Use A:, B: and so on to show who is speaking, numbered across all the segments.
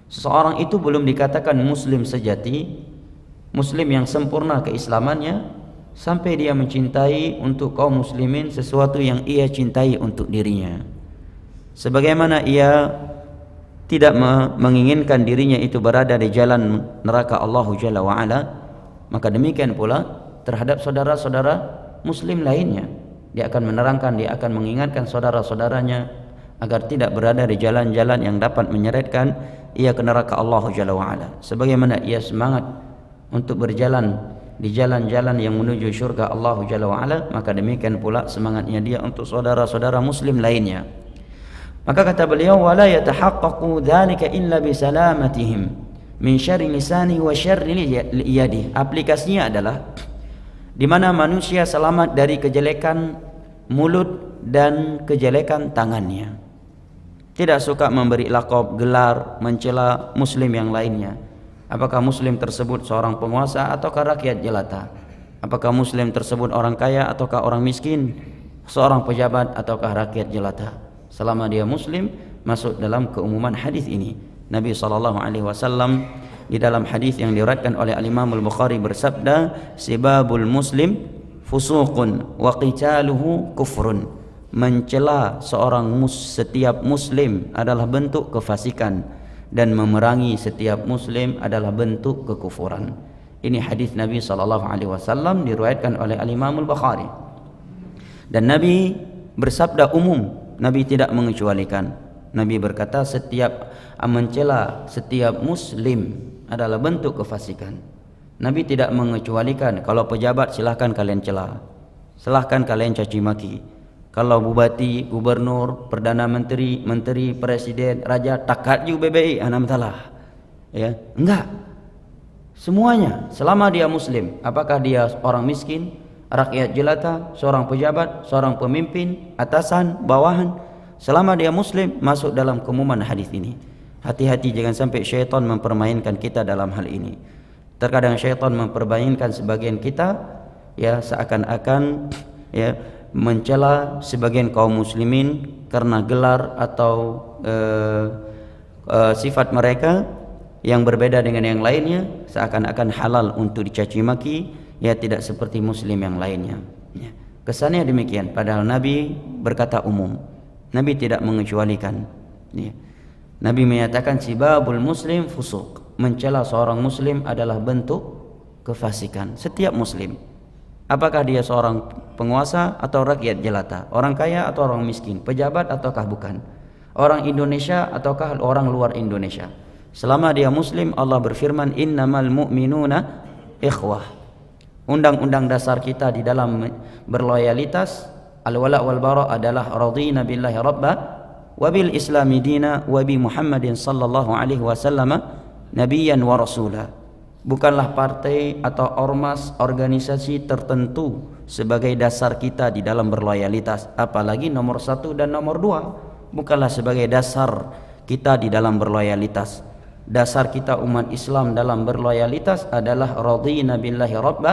A: Seseorang itu belum dikatakan muslim sejati, muslim yang sempurna keislamannya, sampai dia mencintai untuk kaum muslimin sesuatu yang ia cintai untuk dirinya. Sebagaimana ia tidak menginginkan dirinya itu berada di jalan neraka Allah Jalla wa'ala, maka demikian pula terhadap saudara-saudara muslim lainnya. Dia akan menerangkan, dia akan mengingatkan saudara-saudaranya agar tidak berada di jalan-jalan yang dapat menyeretkan ia ke neraka Allah Jalla wa'ala. Sebagaimana ia semangat untuk berjalan di jalan-jalan yang menuju syurga Allah Jalla wa'ala, maka demikian pula semangatnya dia untuk saudara-saudara muslim lainnya. Maka kata beliau, wala yatahaqqaqu dzalika illa bi salamatihim min syarri lisani wa syarri yadi. Aplikasinya adalah di mana manusia selamat dari kejelekan mulut dan kejelekan tangannya. Tidak suka memberi laqab, gelar, mencela muslim yang lainnya. Apakah muslim tersebut seorang penguasa ataukah rakyat jelata? Apakah muslim tersebut orang kaya ataukah orang miskin, seorang pejabat ataukah rakyat jelata? Selama dia muslim, masuk dalam keumuman hadis ini. Nabi SAW di dalam hadis yang diriwayatkan oleh Al-Imam Al-Bukhari bersabda, sibabul muslim fusuqun wa qitaluhu kufrun. Mencela setiap muslim adalah bentuk kefasikan, dan memerangi setiap muslim adalah bentuk kekufuran. Ini hadis Nabi SAW diriwayatkan oleh Al-Imam Al-Bukhari. Dan Nabi bersabda umum, Nabi tidak mengecualikan. Nabi berkata setiap mencela setiap muslim adalah bentuk kefasikan. Nabi tidak mengecualikan. Kalau pejabat silahkan kalian cela, silahkan kalian caci maki. Kalau bupati, gubernur, perdana menteri, presiden, raja, takat juga BBI, anamtalah. Ya, enggak. Semuanya selama dia muslim, apakah dia orang miskin, rakyat jelata, seorang pejabat, seorang pemimpin, atasan, bawahan, selama dia muslim masuk dalam keumuman hadis ini. Hati-hati jangan sampai syaitan mempermainkan kita dalam hal ini. Terkadang syaitan mempermainkan sebagian kita, ya, seakan-akan ya mencela sebagian kaum muslimin karena gelar atau sifat mereka yang berbeda dengan yang lainnya, seakan-akan halal untuk dicaci maki, ya tidak seperti muslim yang lainnya. Ya. Kesannya demikian, padahal Nabi berkata umum. Nabi tidak mengecualikan. Ya. Nabi menyatakan sibabul muslim fusuq. Mencela seorang muslim adalah bentuk kefasikan. Setiap muslim, apakah dia seorang penguasa atau rakyat jelata, orang kaya atau orang miskin, pejabat ataukah bukan, orang Indonesia ataukah orang luar Indonesia, selama dia muslim, Allah berfirman innamal mu'minuna ikhwah. Undang-undang dasar kita di dalam berloyalitas al-wala wal bara adalah radina billahi rabba wa bil islami dina wa bi Muhammadin sallallahu alaihi wasallam nabiyyan wa rasula. Bukanlah partai atau ormas, organisasi tertentu sebagai dasar kita di dalam berloyalitas, apalagi nomor 1 dan nomor 2 bukanlah sebagai dasar kita di dalam berloyalitas. Dasar kita umat Islam dalam berloyalitas adalah radina billahi rabba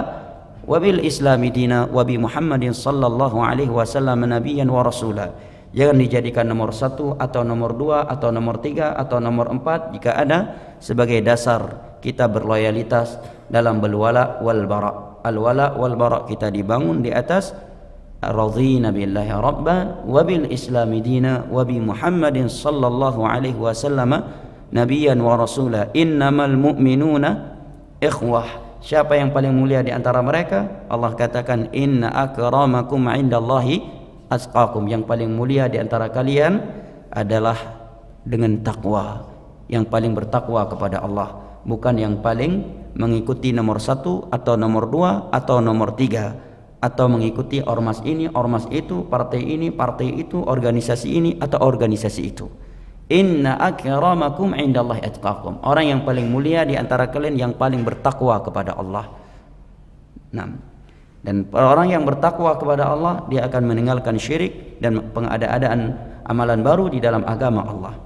A: wa bil islami dina wa bi Muhammadin sallallahu alaihi wasallam nabiyyan wa rasula. Jangan dijadikan nomor 1 atau nomor 2 atau nomor 3 atau nomor 4 jika ada sebagai dasar kita berloyalitas dalam berwala wal bara. Al-wala wal bara kita dibangun di atas radina billahi rabba wa bil islami dina wa bi Muhammadin sallallahu alaihi wasallam nabiyyan wa rasula. Innamal mu'minuna ikhwah. Siapa yang paling mulia di antara mereka? Allah katakan inna akramakum indallahi atqakum. Yang paling mulia di antara kalian adalah dengan takwa, yang paling bertakwa kepada Allah, bukan yang paling mengikuti nomor 1 atau nomor 2 atau nomor 3, atau mengikuti ormas ini, ormas itu, partai ini, partai itu, organisasi ini atau organisasi itu. Inna akramakum indallahi atqakum. Orang yang paling mulia di antara kalian yang paling bertakwa kepada Allah. Nah, dan orang yang bertakwa kepada Allah, dia akan meninggalkan syirik dan pengada-adaan amalan baru di dalam agama Allah.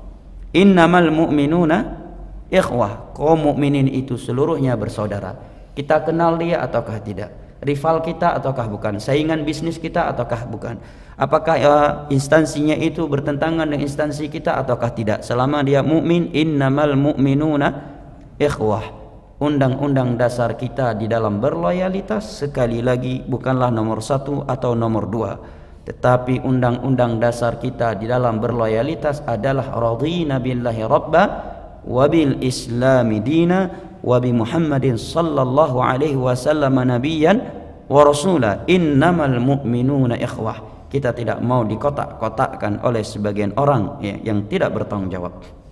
A: Innamal mu'minuna ikhwah. Kaum mukminin itu seluruhnya bersaudara. Kita kenal dia ataukah tidak? rival kita ataukah bukan, saingan bisnis kita ataukah bukan, apakah instansinya itu bertentangan dengan instansi kita ataukah tidak. Selama dia mukmin, innamal mu'minuna ikhwah. Undang-undang dasar kita di dalam berloyalitas sekali lagi bukanlah nomor 1 atau nomor 2, tetapi undang-undang dasar kita di dalam berloyalitas adalah radina billahi rabba wa bil islami dina wa bi Muhammadin sallallahu alaihi wasallam nabiyyan wa rasula. Innamal mu'minuna ikhwah. Kita tidak mau dikotak-kotakkan oleh sebagian orang yang tidak bertanggung jawab.